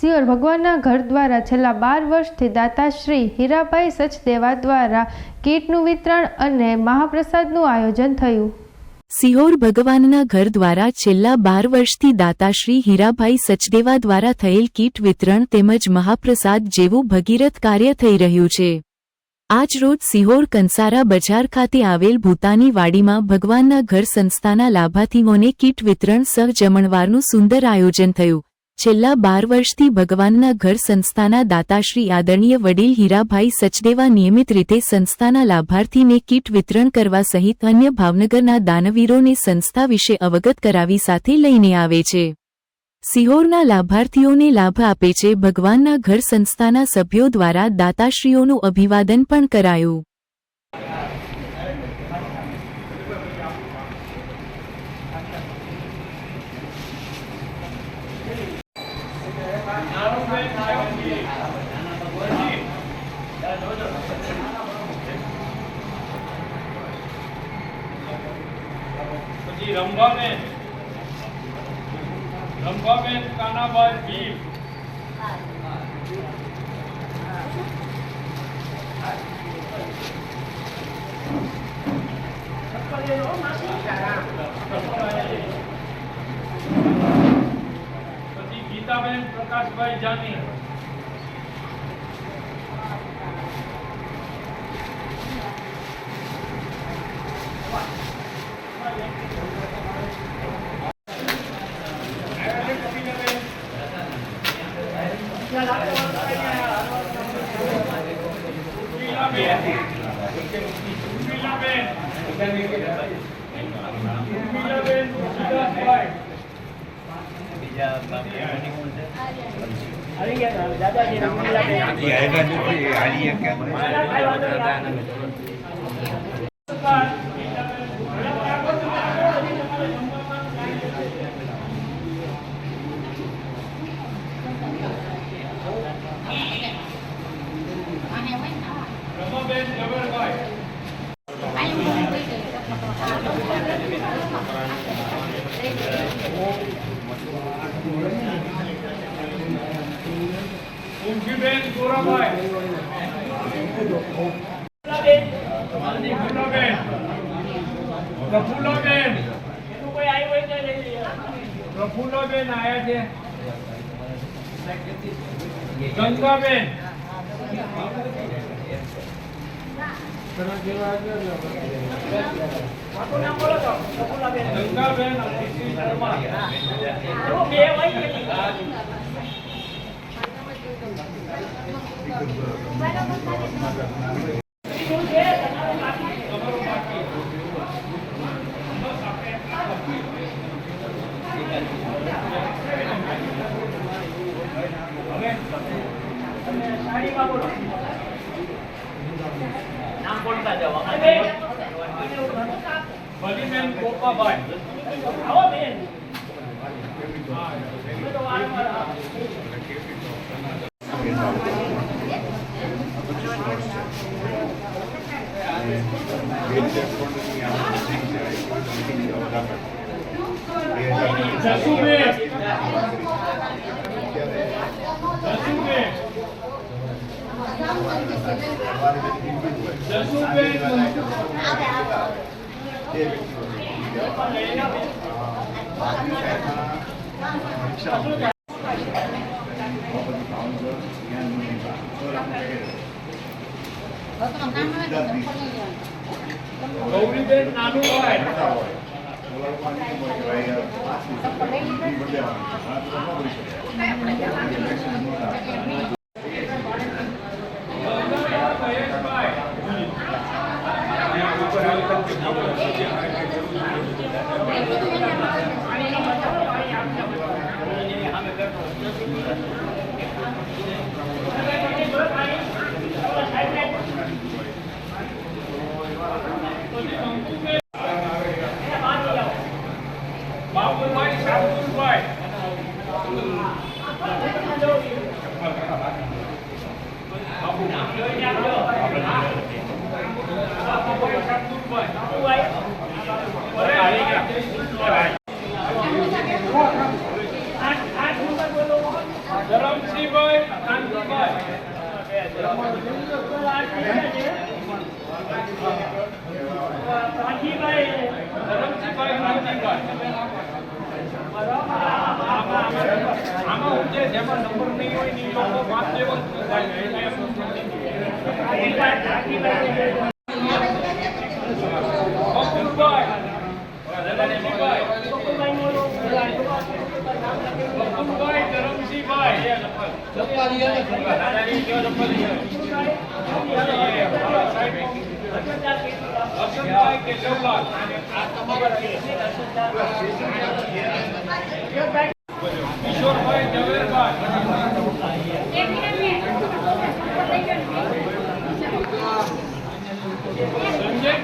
સિયોર ભગવાનના ઘર દ્વારા છેલ્લા 12 વર્ષથી દાતાશ્રી હીરાભાઈ સચદેવા દ્વારા કીટનું વિતરણ અને મહાપ્રસાદનું આયોજન થયું। સિહોર ભગવાનના ઘર દ્વારા છેલ્લા 12 વર્ષથી દાતાશ્રી હીરાભાઈ સચદેવા દ્વારા થયેલ કીટ વિતરણ તેમજ મહાપ્રસાદ જેવું ભગીરથ કાર્ય થઈ રહ્યું છે। આજ રોજ સિહોર કંસારા બજાર ખાતે આવેલ ભૂતાની વાડીમાં ભગવાનના ઘર સંસ્થાના લાભાર્થીઓને કીટ વિતરણ સહ જમણવારનું સુંદર આયોજન થયું। છેલ્લા 12 વર્ષથી ભગવાનના ઘર સંસ્થાના દાતાશ્રી આદરણીય વડીલ હીરાભાઈ સચદેવા નિયમિત રીતે સંસ્થાના લાભાર્થીને કીટ વિતરણ કરવા સહિત અન્ય ભાવનગરના દાનવીરોને સંસ્થા વિશે અવગત કરાવી સાથે લઈને આવે છે। સિહોરના લાભાર્થીઓને લાભ આપે છે। ભગવાનના ઘર સંસ્થાના સભ્યો દ્વારા દાતાશ્રીઓનું અભિવાદન પણ કરાયું। रंभाबेन कानाबाई भीम પછી ગીતાબેન પ્રકાશભાઈ જાની ઉમજીબેન ગોરાભાઈ પ્રફુલ્લાબેન પ્રફુલ્લાબેન આયા છે। ગંગાબેન ગંગાબેન નામ બોલતા જાઓ। ભલીબેન ગોપાભાઈ આવો બેન જસુબેન ગૌરીબેન નાનુભાઈ બાબુભાઈ શામુલભાઈ ધરમસિંહ આમાં હું જે જેમાં નંબર નહીં હોય ને એ લોકો વાત લેવો જ બકુલભાઈ ધરમસિંહભાઈ અર્જુનભાઈ કેશવલાલ કિશોરભાઈ ઝવેરભાઈ સંજય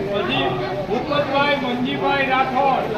પછી ભૂપતભાઈ મંજીભાઈ રાઠોડ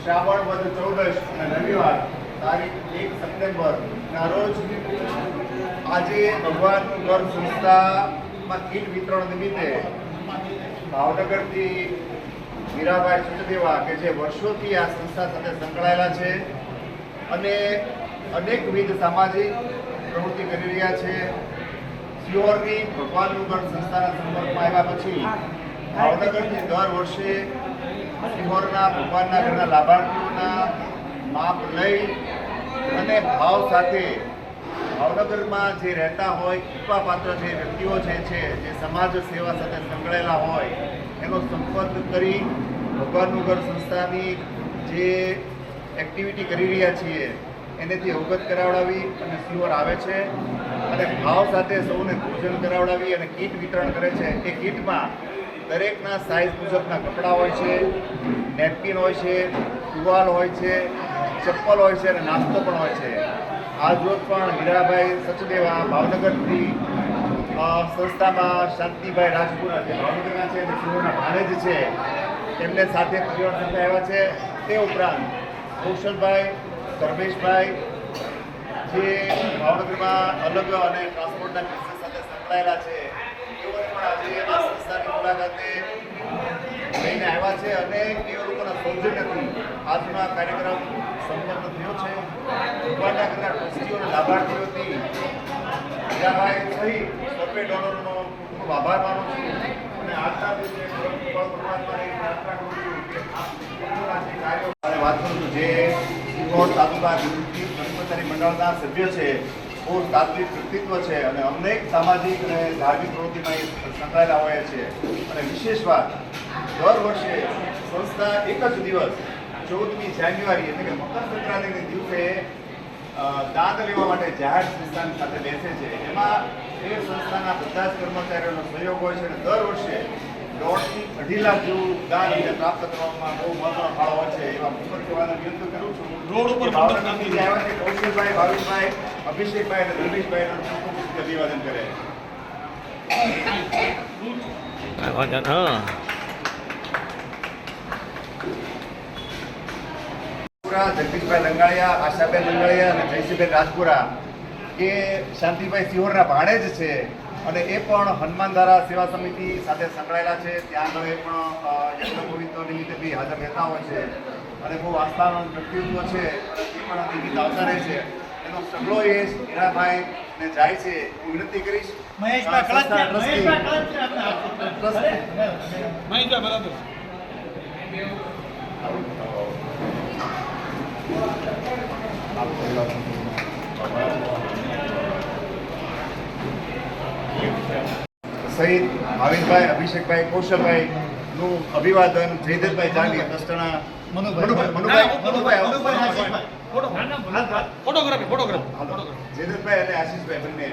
શ્રાવણ વદ 14 અને રવિવાર તારીખ 1 સપ્ટેમ્બર ના રોજ આજે ભગવાનનું ઘર સંસ્થામાં કીટ વિતરણ નિમિત્તે ભાવનગરથી હીરાભાઈ સચદેવા કે જે વર્ષોથી આ સંસ્થા સાથે સંકળાયેલા છે અને અનેકવિધ સામાજિક પ્રવૃત્તિ કરી રહ્યા છે. સિહોરની ભગવાનનું ઘર સંસ્થાના સંપર્કમાં આવ્યા પછી ભાવનગરથી દર વર્ષે સિહોરના ભગવાનના ઘરના લાભાર્થીઓના માપ લઈ અને ભાવ સાથે ભાવનગરમાં જે રહેતા હોય કૃપાપાત્ર જે વ્યક્તિઓ જે સમાજ સેવા સાથે સંકળાયેલા હોય એનો સંપર્ક કરી ભગવાનનું ઘર સંસ્થાની જે એક્ટિવિટી કરી રહ્યા છીએ એનેથી અવગત કરાવડાવી અને સિહોર આવે છે અને ભાવ સાથે સૌને ભોજન કરાવડાવી અને કીટ વિતરણ કરે છે. એ કીટમાં દરેકના સાઇઝ મુજબના કપડાં હોય છે, નેપકિન હોય છે, ટુવાલ હોય છે, ચપ્પલ હોય છે અને નાસ્તો પણ હોય છે. આજ રોજ પણ હીરાભાઈ સચદેવા ભાવનગરથી સંસ્થામાં શાંતિભાઈ રાજપુરા જે ભાવનગરના છે અને સિહોરના ભાણેજ છે એમને સાથે પરિવાર સાથે આવ્યા છે. તે ઉપરાંત કૌશલભાઈ, ધર્મેશભાઈ જે ભાવનગરમાં અલગ અને ટ્રાન્સપોર્ટના બિઝનેસ સાથે સંકળાયેલા છે તેઓ પણ આજે આ સંસ્થાની મુલાકાતે લઈને આવ્યા છે અને એ લોકોના સૌજન્યથી આજનો આ કાર્યક્રમ સંપન્ન થયો છે. ભગવાનના ઘરના ટ્રસ્ટીઓ અને લાભાર્થીઓથી હીરાભાઈ સહિત સર્વે ડોનરનો ખૂબ આભાર માનું છું અને આજના દિવસે પરમાત્માની પ્રાર્થના કરું છું કે વાત કરું છું જે સિહોર તાલુકા કર્મચારી મંડળના સભ્ય છે બહુ તાત્વિક વ્યક્તિત્વ છે અને અનેક સામાજિક અને ધાર્મિક પ્રવૃત્તિમાં સંકળાયેલા હોય છે. અને વિશેષ વાત દર વર્ષે સંસ્થા એક જ દિવસ 14મી જાન્યુઆરી એટલે કે મકર સંક્રાંતિના દિવસે દાન લેવા માટે જાહેર સંસ્થાની સાથે બેસે છે. એમાં એ સંસ્થાના બધા જ કર્મચારીઓનો સહયોગ હોય છે અને દર વર્ષે 1.5 થી 2.5 લાખ જેવું દાન અમને પ્રાપ્ત કરવામાં બહુ મહત્વનો ફાળો હોય છે એવા ઉપર કહેવાનો વિનંતી કરું છું. રોડ ઉપર ભાવનગરથી જે આવ્યા છે કૌશલભાઈ, ભાવિકભાઈ, અભિષેકભાઈ અને ધર્મેશભાઈ અભિવાદન કરે. જગદીશભાઈ લંગાળિયા, આશાબેન લંગાળિયા અને જયસિંહબેન રાજપુરા એ શાંતિભાઈ સિહોરના ભાણે જ છે અને એ પણ હનુમાનધારા સેવા સમિતિ સાથે સંકળાયેલા છે. ત્યાં આગળ એ પણ યજ્ઞ પવિત્ર નિમિત્તે બી હાજર રહેતા હોય છે અને બહુ આસ્થાનો વ્યક્તિત્વ છે. એ પણ નિમિત્ત આવતા રહે છે. એનો સગળો એ હીરાભાઈ ને જાય છે. હું વિનંતી કરીશ બરાબર. સહિત ભાવિનભાઈ, અભિષેકભાઈ, કૌશલભાઈ નું અભિવાદન જયદત્તભાઈ જાની ટ્રસ્ટના ફોટોગ્રાફી. જયદત્તભાઈ અને આશીષભાઈ બંને